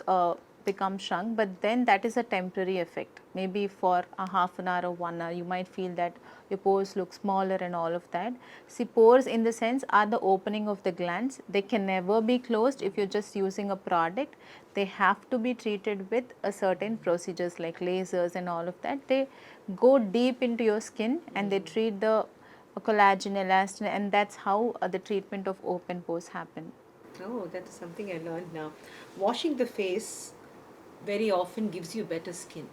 become shrunk, but then that is a temporary effect. Maybe for a half an hour or 1 hour you might feel that your pores look smaller and all of that. See, pores in the sense are the opening of the glands. They can never be closed if you're just using a product. They have to be treated with a certain procedures like lasers and all of that. They go deep into your skin and they treat the collagen, elastin, and that's how the treatment of open pores happen. Oh, that is something I learned now. Washing the face very often gives you better skin.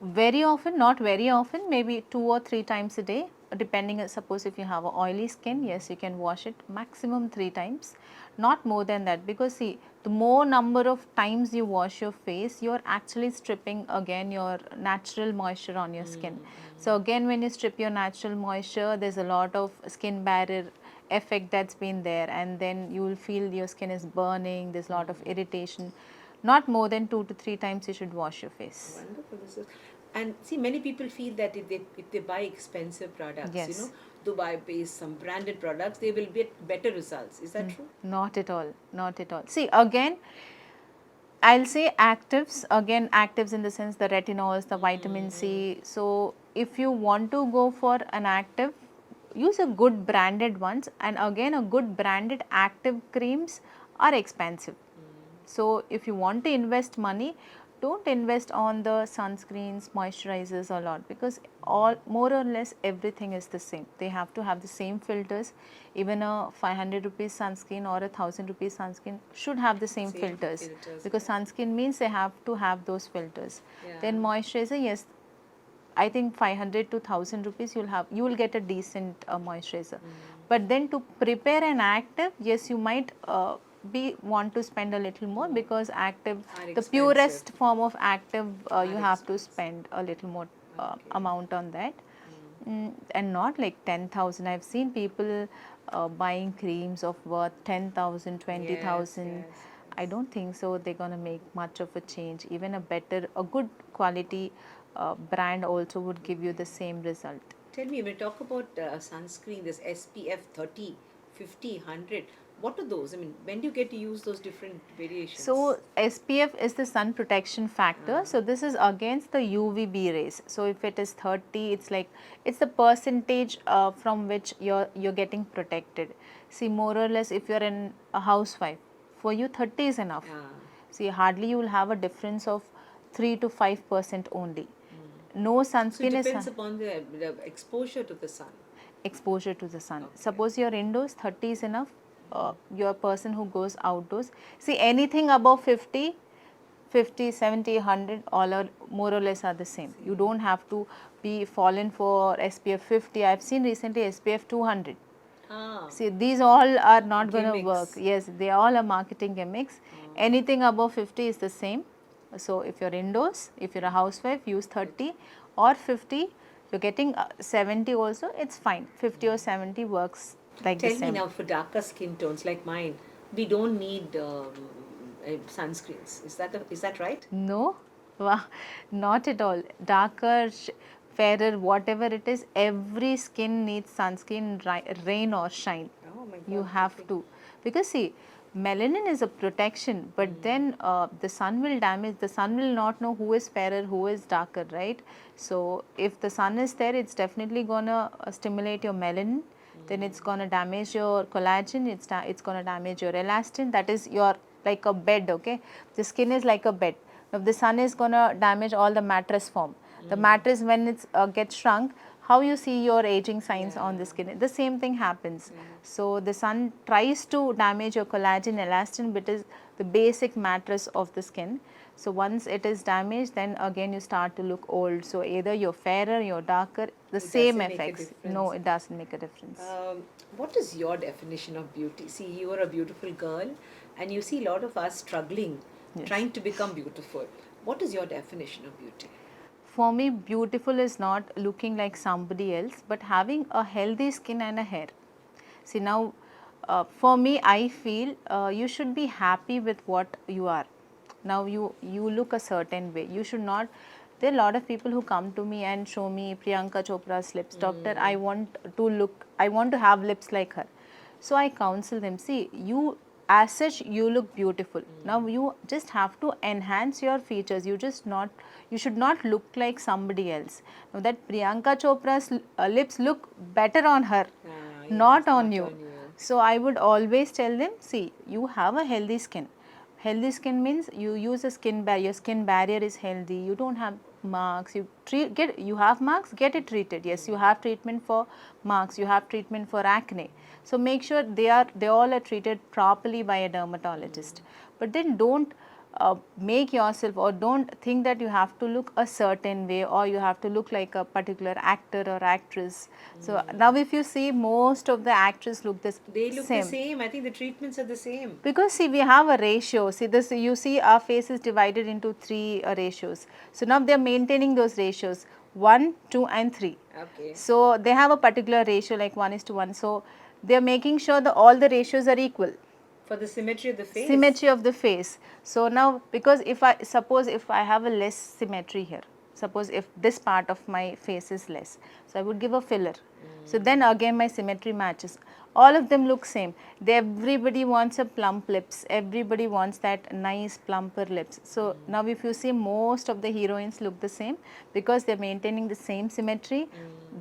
Very often, not very often, maybe 2 or 3 times a day, depending. Suppose if you have a oily skin, yes, you can wash it maximum 3 times, not more than that. Because see, the more number of times you wash your face, you're actually stripping again your natural moisture on your skin. So again, when you strip your natural moisture, there's a lot of skin barrier effect that's been there, and then you will feel your skin is burning, there's a lot of irritation. Not more than 2 to 3 times you should wash your face. Wonderful. This is, and see, many people feel that if they buy expensive products, Yes. Dubai based some branded products, they will get better results. Is that true? Not at all, not at all. See, again, I'll say actives, again actives in the sense the retinols, the vitamin C. So if you want to go for an active, use a good branded ones, and again a good branded active creams are expensive. So if you want to invest money, don't invest on the sunscreens, moisturizers a lot, because all more or less everything is the same. They have to have the same filters. Even a 500 rupees sunscreen or a 1000 rupees sunscreen should have the same filters, because sunscreen means they have to have those filters. Then moisturizer, yes, I think 500 to 1000 rupees you will get a decent moisturizer. But then to prepare an active, yes, you might be want to spend a little more, because active, the purest form of active, you have to spend a little more amount on that. And not like 10,000. I've seen people buying creams of worth 10,000, 20,000. I don't think so they're going to make much of a change. Even a good quality brand also would give you the same result. Tell me, when we talk about sunscreen, this SPF 30, 50, 100, what are those? I mean, when do you get to use those different variations? So SPF is the sun protection factor. So this is against the UVB rays. So if it is 30, it's like, it's the percentage from which you're getting protected. See, more or less, if you're a housewife, for you 30 is enough. See, hardly you will have a difference of 3 to 5% only. No sunscreen So it is depends upon the exposure to the sun. exposure to the sun. Suppose you're indoors, 30 is enough. You're a person who goes outdoors. See, anything above 50, 50, 70, 100, all are more or less are the same. You don't have to be fallen for SPF 50. I've seen recently SPF 200. See, these all are not going to work. Yes, they all are marketing gimmicks. Anything above 50 is the same. So if you're indoors, if you're a housewife, use 30 or 50. You're getting 70 also, it's fine. 50 or 70 works like the Tell same. me now, for darker skin tones like mine, we don't need sunscreens. Is that right? No, wow, not at all. Darker, fairer, whatever it is, every skin needs sunscreen, rain or shine. Oh my God. You have to, because see, melanin is a protection, but then the sun will damage. The sun will not know who is fairer, who is darker, right? So if the sun is there, it's definitely gonna stimulate your melanin. Then it's gonna damage your collagen. It's gonna damage your elastin. That is your like a bed. Okay, the skin is like a bed. Now the sun is gonna damage all the mattress form. The mattress, when it's gets shrunk, how you see your aging signs on the skin, the same thing happens. So the sun tries to damage your collagen, elastin, but is the basic mattress of the skin. So once it is damaged, then again you start to look old. So either you're fairer, you're darker, the same effects. No, it doesn't make a difference. What is your definition of beauty? See, you are a beautiful girl, and you see a lot of us struggling, trying to become beautiful. What is your definition of beauty? For me, beautiful is not looking like somebody else, but having a healthy skin and a hair. See, now, for me, I feel you should be happy with what you are. Now, you look a certain way. You should not. There are a lot of people who come to me and show me Priyanka Chopra's lips. Doctor, I want to have lips like her. So I counsel them, see, you as such you look beautiful. Now you just have to enhance your features. You should not look like somebody else. Now that Priyanka Chopra's lips look better on her, not on you. So I would always tell them, see, you have a healthy skin. Healthy skin means you use a skin barrier. Your skin barrier is healthy. You don't have marks. You have marks, get it treated. Yes, you have treatment for marks. You have treatment for acne. So make sure they all are treated properly by a dermatologist. But then don't make yourself, or don't think that you have to look a certain way, or you have to look like a particular actor or actress. So now if you see, most of the actors look the same. They look the same. I think the treatments are the same. Because see, we have a ratio. See this, you see our face is divided into 3 ratios. So now they are maintaining those ratios, 1, 2 and 3. Okay. So they have a particular ratio like 1:1. So they are making sure that all the ratios are equal. For the symmetry of the face? Symmetry of the face. So now, because if I have a less symmetry here, suppose if this part of my face is less, so I would give a filler. So then again my symmetry matches. All of them look same. Everybody wants a plump lips. Everybody wants that nice plumper lips. So now if you see, most of the heroines look the same because they're maintaining the same symmetry.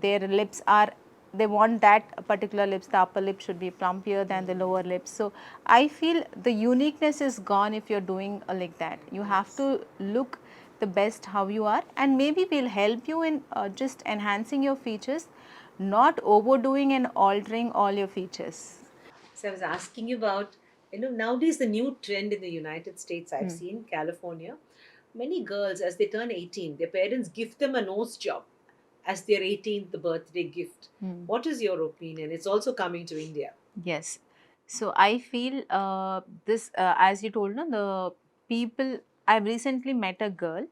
Their lips are, they want that particular lips, the upper lip should be plumpier than the lower lips. So I feel the uniqueness is gone if you're doing like that. You have to look the best how you are, and maybe we'll help you in just enhancing your features, not overdoing and altering all your features. So I was asking you about, nowadays the new trend in the United States I've seen, California, many girls as they turn 18, their parents gift them a nose job as their 18th birthday gift. What is your opinion? It's also coming to India. Yes. So I feel this, as you told, no, the people, I've recently met a girl.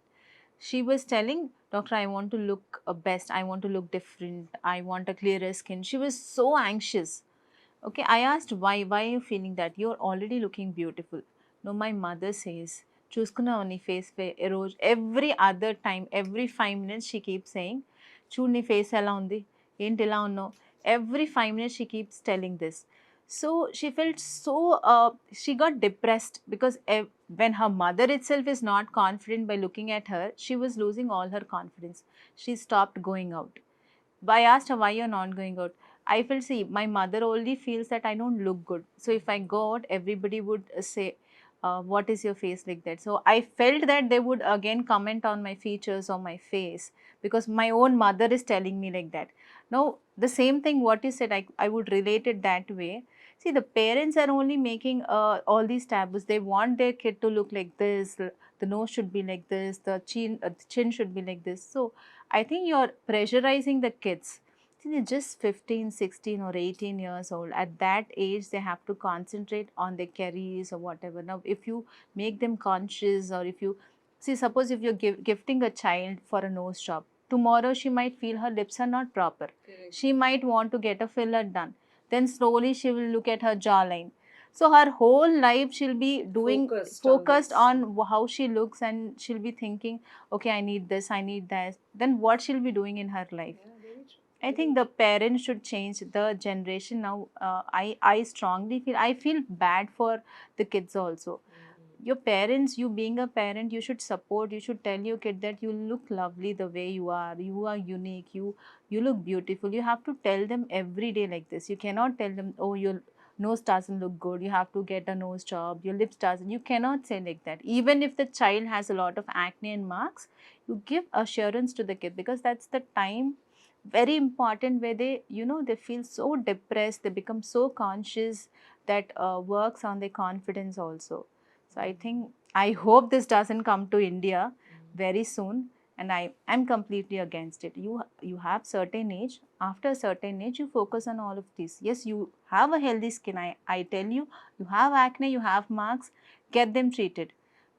She was telling, Doctor, I want to look best, I want to look different, I want a clearer skin. She was so anxious. Okay, I asked why are you feeling that? You're already looking beautiful. No, my mother says, చూసుకున్నా నీ face రోజు every other time, every 5 minutes she keeps saying, చూడు నీ face ఎలా ఉంది, ఏంటి ఇలా ఉన్నావు. Every 5 minutes she keeps telling this. So she felt so, she got depressed because when her mother itself is not confident by looking at her, she was losing all her confidence. She stopped going out. I asked her, why you're not going out? I felt, see, my mother only feels that I don't look good. So if I go out, everybody would say, what is your face like that? So I felt that they would again comment on my features or my face because my own mother is telling me like that. Now, the same thing what you said, I would relate it that way. See, the parents are only making all these taboos. They want their kid to look like this, the nose should be like this, the chin should be like this. So I think you're pressurizing the kids. See, they're just 15, 16 or 18 years old. At that age, they have to concentrate on their careers or whatever. Now, if you make them conscious, or if you see, suppose if you're gifting a child for a nose job, tomorrow she might feel her lips are not proper. Correct. She might want to get a filler done. Then slowly she will look at her jawline. So her whole life she'll be doing focused on how she looks, and she'll be thinking, okay, I need this, I need that. Then what she'll be doing in her life? Yeah, very true. I think the parents should change the generation now. I strongly feel, I feel bad for the kids also. Your parents, you being a parent, you should support, you should tell your kid that you look lovely the way you are unique, you look beautiful. You have to tell them every day like this. You cannot tell them, oh, your nose doesn't look good, you have to get a nose job, your lips doesn't. You cannot say like that. Even if the child has a lot of acne and marks, you give assurance to the kid, because that's the time very important where they, they feel so depressed, they become so conscious, that works on their confidence also. So I think, I hope this doesn't come to India very soon, and I'm completely against it. You have certain age, after a certain age you focus on all of this. Yes, you have a healthy skin, I tell you, you have acne, you have marks, get them treated.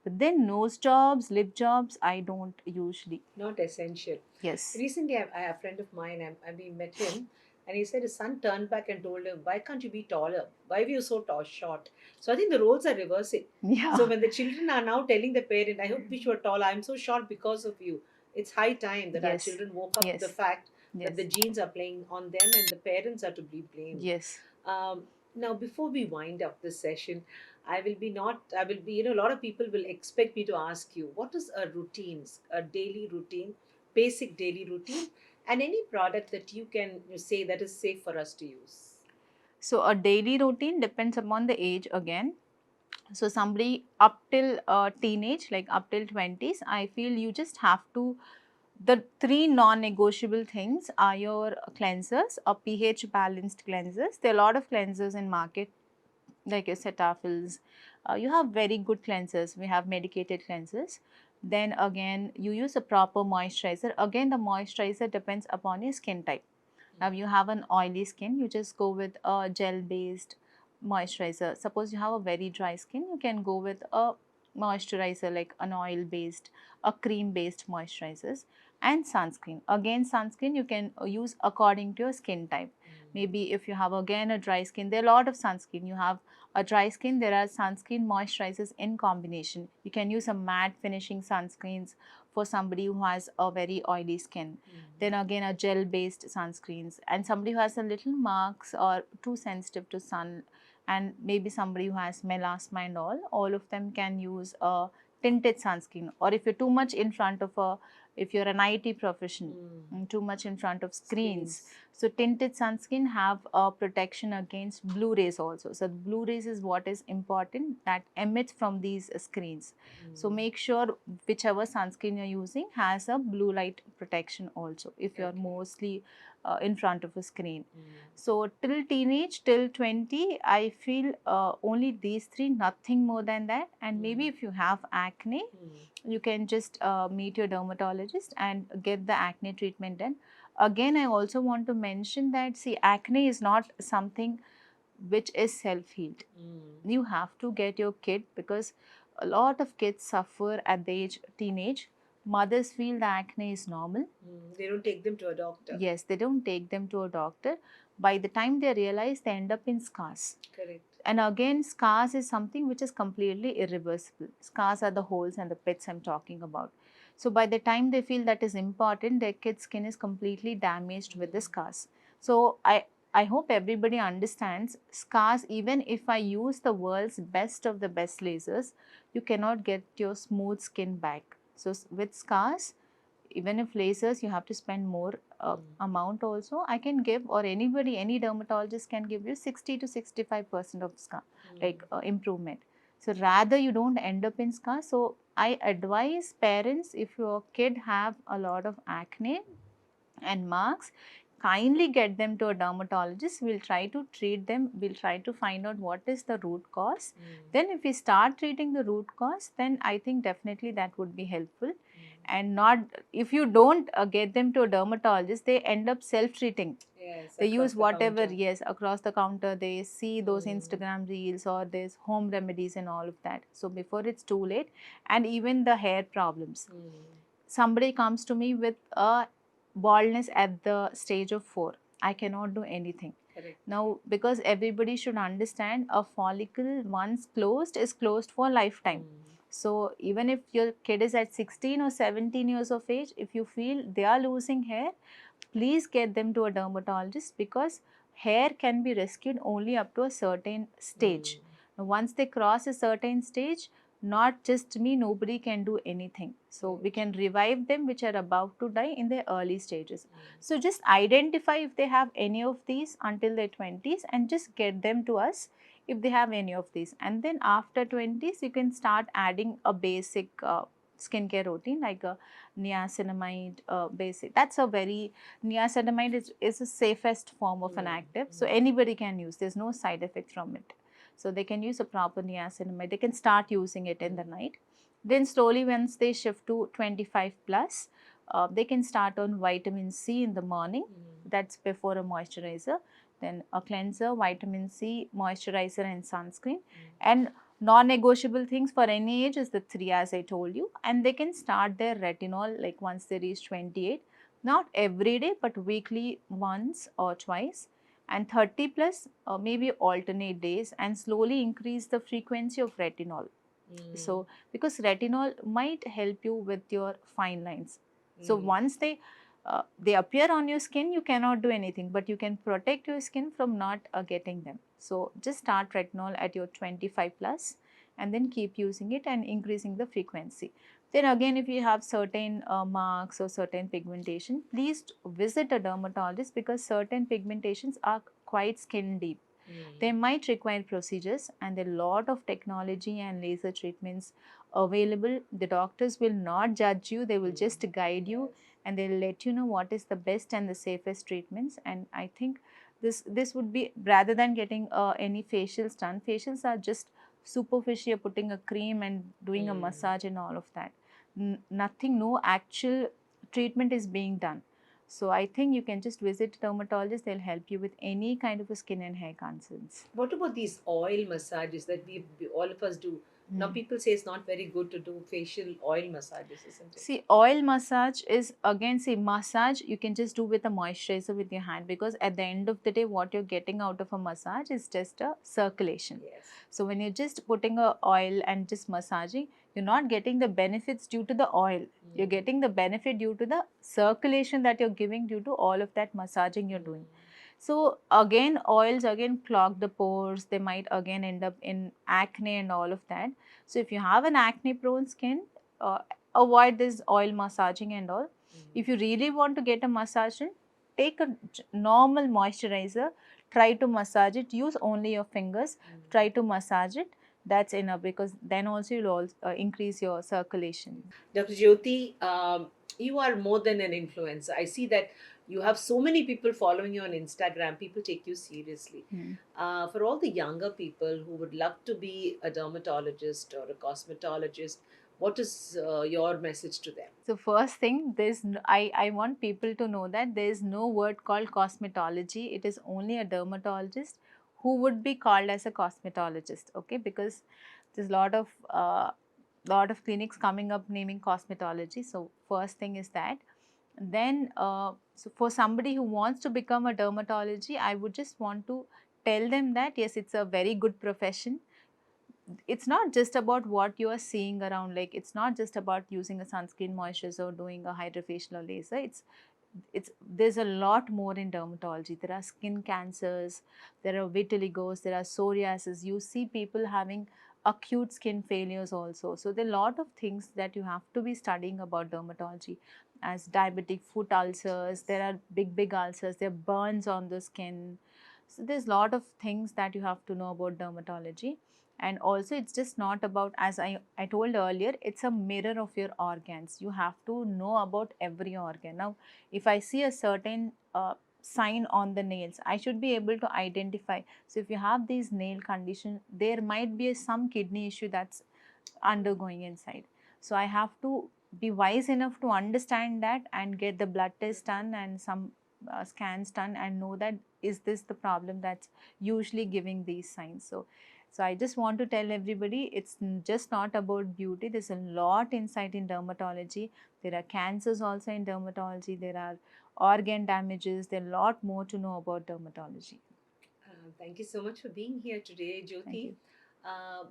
But then nose jobs, lip jobs, I don't usually. Not essential. Yes. Recently, I have a friend of mine, we met him, and he said his son turned back and told him, why can't you be taller? Why were you so tall, short? So I think the roles are reversing. Yeah. So when the children are now telling the parent, I hope you were tall, I'm so short because of you. It's high time that our Yes. children woke up to the Yes. fact Yes. that the genes are playing on them and the parents are to be blamed. Yes. Now, before we wind up this session, I will be, a lot of people will expect me to ask you, what is a daily routine, basic daily routine, and any product that you can say that is safe for us to use? So a daily routine depends upon the age again. So somebody up till teenage, like up till 20s, I feel you just have to, the three non-negotiable things are your cleansers, or pH balanced cleansers. There are a lot of cleansers in market, like your Cetaphils. You have very good cleansers. We have medicated cleansers. Then again, you use a proper moisturizer. Again, the moisturizer depends upon your skin type. Now you have an oily skin, you just go with a gel based moisturizer. Suppose you have a very dry skin, you can go with a moisturizer like an oil based, a cream based moisturizers. And sunscreen. Again, sunscreen you can use according to your skin type. Maybe if you have again a dry skin, there are a lot of sunscreen. You have a dry skin, there are sunscreen moisturizers in combination. You can use a matte finishing sunscreens for somebody who has a very oily skin. Then again a gel based sunscreens, and somebody who has a little marks or too sensitive to sun, and maybe somebody who has melasma and all of them can use a tinted sunscreen. Or if you're too much in front of a, if you're an IT profession, too much in front of screens, so tinted sunscreen have a protection against blue rays also. So blue rays is what is important, that emits from these screens. So make sure whichever sunscreen you're using has a blue light protection also if you're mostly in front of a screen. So till teenage, till 20, I feel only these three, nothing more than that. And maybe if you have acne, you can just meet your dermatologist and get the acne treatment done. Again, I also want to mention that, see, acne is not something which is self-healed. You have to get your kid, because a lot of kids suffer at the age teenage. Mothers feel the acne is normal. They don't take them to a doctor. Yes, they don't take them to a doctor. By the time they realize, they end up in scars. Correct. And again, scars is something which is completely irreversible. Scars are the holes and the pits I'm talking about. So by the time they feel that is important, their kid's skin is completely damaged with the scars. So I hope everybody understands, scars, even if I use the world's best of the best lasers, you cannot get your smooth skin back. So with scars, even if lasers, you have to spend more amount also. I can give, or anybody, any dermatologist can give you 60 to 65% of scar, like improvement. So rather you don't end up in scar. So I advise parents, if your kid have a lot of acne and marks, kindly get them to a dermatologist. We'll try to treat them. We'll try to find out what is the root cause. Then if we start treating the root cause, then I think definitely that would be helpful. And not, if you don't get them to a dermatologist, they end up self-treating. Yes, They use whatever, counter. yes, across the counter. They see those Instagram reels, or there's home remedies and all of that. So before it's too late. And even the hair problems. Somebody comes to me with a baldness at the stage of 4. I cannot do anything. Correct. Now, because everybody should understand, a follicle once closed is closed for lifetime. So even if your kid is at 16 or 17 years of age, if you feel they are losing hair, please get them to a dermatologist, because hair can be rescued only up to a certain stage. Now, once they cross a certain stage, not just me, nobody can do anything. So we can revive them which are about to die in their early stages. So just identify if they have any of these until their 20s, and just get them to us if they have any of these. And then after 20s, you can start adding a basic skincare routine like a niacinamide basic. That's a very, niacinamide is the safest form of an active. So anybody can use. There's no side effect from it. So they can use a proper niacinamide. They can start using it in the night. Then slowly, once they shift to 25 plus, they can start on vitamin C in the morning. That's before a moisturizer. Then a cleanser, vitamin C, moisturizer and sunscreen. And non-negotiable things for any age is the 3, as I told you. And they can start their retinol like once they reach 28. Not every day, but weekly once or twice. And 30 plus, maybe alternate days, and slowly increase the frequency of retinol. So because retinol might help you with your fine lines. So once they appear on your skin, you cannot do anything, but you can protect your skin from not getting them. So just start retinol at your 25 plus, and then keep using it and increasing the frequency. Then again, if you have certain marks or certain pigmentation, please visit a dermatologist, because certain pigmentations are quite skin deep. They might require procedures, and there are a lot of technology and laser treatments available. The doctors will not judge you, they will just guide you, and they'll let you know what is the best and the safest treatments. And I think this would be, rather than getting any facials done. Facials are just superficial, putting a cream and doing a massage and all of that. Nothing, no actual treatment is being done. So I think you can just visit a dermatologist. They'll help you with any kind of a skin and hair concerns. What about these oil massages that we all of us do? Now people say it's not very good to do facial oil massages, isn't it? See, oil massage is, again, see, massage you can just do with a moisturizer with your hand, because at the end of the day, what you're getting out of a massage is just a circulation. Yes. So when you're just putting a oil and just massaging, you're not getting the benefits due to the oil. You're getting the benefit due to the circulation that you're giving due to all of that massaging you're doing. So again, oils again clog the pores. They might again end up in acne and all of that. So if you have an acne prone skin, uh, avoid this oil massaging and all. If you really want to get a massage in, take a normal moisturizer, try to massage it, use only your fingers, try to massage it. That's enough, because then also you'll also increase your circulation. Dr. Jyothi, you are more than an influencer. I see that you have so many people following you on Instagram. People take you seriously. For all the younger people who would love to be a dermatologist or a cosmetologist, what is your message to them? So first thing, I want people to know that there is no word called cosmetology. It is only a dermatologist who would be called as a cosmetologist. Okay, because there's a lot of clinics coming up naming cosmetology. So first thing is that. Then so for somebody who wants to become a dermatology, I would just want to tell them that yes, it's a very good profession. It's not just about what you are seeing around, like it's not just about using a sunscreen moisturizer or doing a hydrofacial or laser. It's there's a lot more in dermatology. There are skin cancers, there are vitiligos, there are psoriasis. You see people having acute skin failures also. So there are a lot of things that you have to be studying about dermatology, as diabetic foot ulcers. There are big ulcers, there are burns on the skin. So there's a lot of things that you have to know about dermatology. And also it's just not about, as I told earlier, it's a mirror of your organs. You have to know about every organ. Now if I see a certain sign on the nails, I should be able to identify. So if you have these nail condition, there might be some kidney issue that's undergoing inside. So I have to be wise enough to understand that and get the blood test done and some scans done and know that is this the problem that's usually giving these signs. So I just want to tell everybody, it's just not about beauty. There's a lot inside in dermatology. There are cancers also in dermatology. There are organ damages. There are a lot more to know about dermatology. Thank you so much for being here today, Thank Jyothi. you.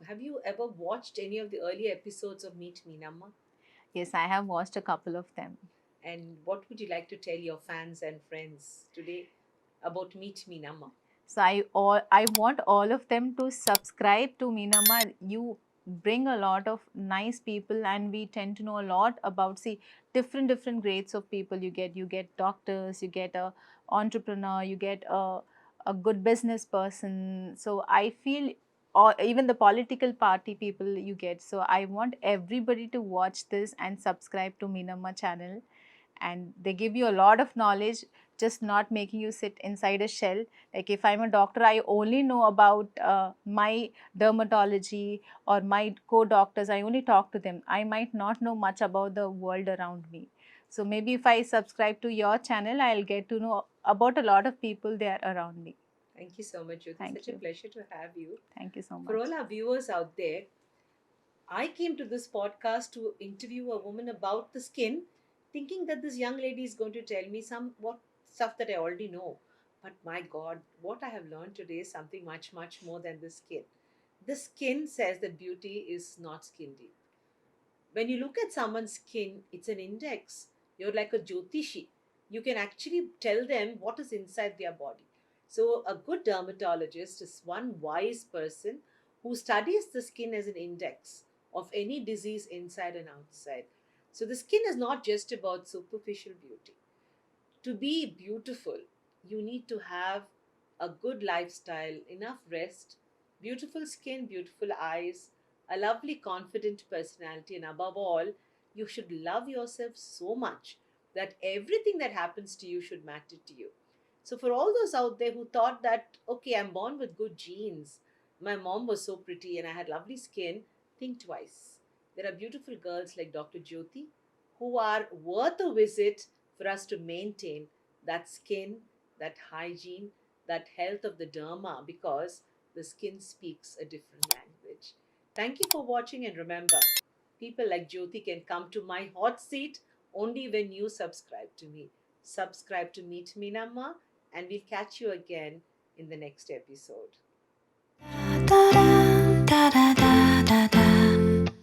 Have you ever watched any of the early episodes of Meet Meenamma? Yes, I have watched a couple of them. And what would you like to tell your fans and friends today about Meet Meenamma? So I want all of them to subscribe to Meenamma. You bring a lot of nice people, and we tend to know a lot about, see, different grades of people. You get doctors, you get a entrepreneur, you get a good business person. So I feel, or even the political party people you get. So I want everybody to watch this and subscribe to Meenamma channel, and they give you a lot of knowledge, just not making you sit inside a shell. Like if I'm a doctor, I only know about my dermatology or my co-doctors. I only talk to them. I might not know much about the world around me. So maybe if I subscribe to your channel, I'll get to know about a lot of people there around me. Thank you so much, Jyothi. Thank Such a you. pleasure to have you. Thank you so For much. all our viewers out there, I came to this podcast to interview a woman about the skin, thinking that this young lady is going to tell me some what stuff that I already know. But my God, what I have learned today is something much more than the skin. The skin says that beauty is not skin deep. When you look at someone's skin, it's an index. You're like a Jyotishi. You can actually tell them what is inside their body. So, a good dermatologist is one wise person who studies the skin as an index of any disease inside and outside. So, the skin is not just about superficial beauty. To be beautiful, you need to have a good lifestyle, enough rest, beautiful skin, beautiful eyes, a lovely, confident personality, and above all, you should love yourself so much that everything that happens to you should matter to you. So, for all those out there who thought that, okay, I'm born with good genes, my mom was so pretty and I had lovely skin, think twice. There are beautiful girls like Dr. Jyothi who are worth a visit for us to maintain that skin, that hygiene, that health of the derma because the skin speaks a different language. Thank you for watching, and remember, people like Jyothi can come to my hot seat only when you subscribe to me. Subscribe to Meet Meenamma, and we'll catch you again in the next episode.